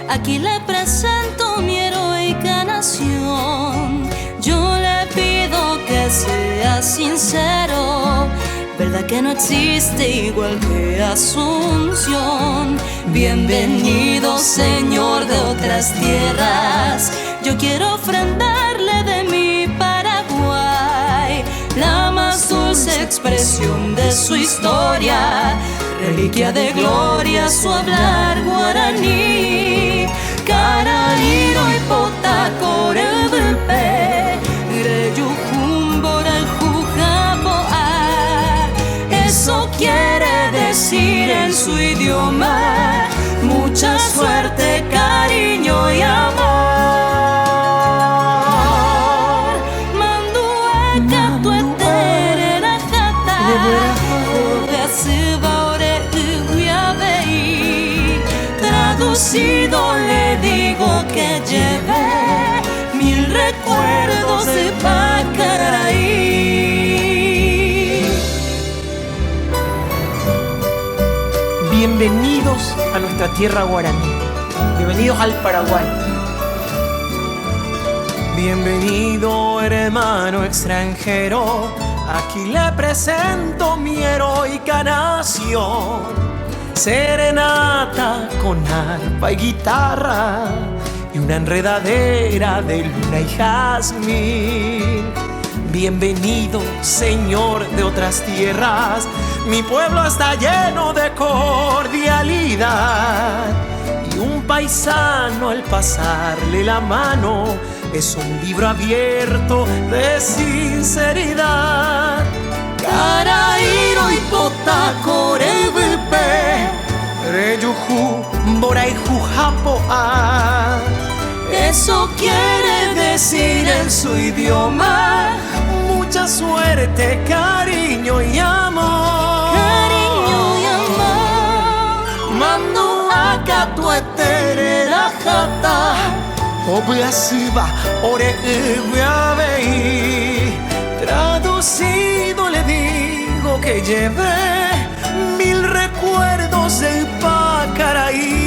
Aquí le presento mi heroica nación. Yo le pido que sea sincero. ¿Verdad que no existe igual que Asunción? Bienvenido, Señor de otras tierras. Yo quiero ofrendarle de mi Paraguay la más dulce expresión de su historia, reliquia de gloria, su hablar guaraní. Caraíro y potacorebepe, reyujumbora y jujapoa. Eso quiere decir en su idioma mucha suerte, cariño y amor. Manduaca tu eterera jata, traducido le digo que llevé 1000 recuerdos de Pacaraí. Bienvenidos a nuestra tierra guaraní. Bienvenidos al Paraguay. Bienvenido, hermano extranjero. Aquí le presento mi heroica nación. Serenata con arpa y guitarra y una enredadera de luna y jazmín. Bienvenido, Señor de otras tierras. Mi pueblo está lleno de cordialidad y un paisano al pasarle la mano es un libro abierto de sinceridad. Caraíro y potacorebepe, reyuju, bora y jujapoa. Eso quiere decir en su idioma mucha suerte, cariño y amor. Cariño y amor. Mando acá tu eterera jata, obeasiva, ore veabei. Traducido le digo que llevé 1000 recuerdos del Pacaraí.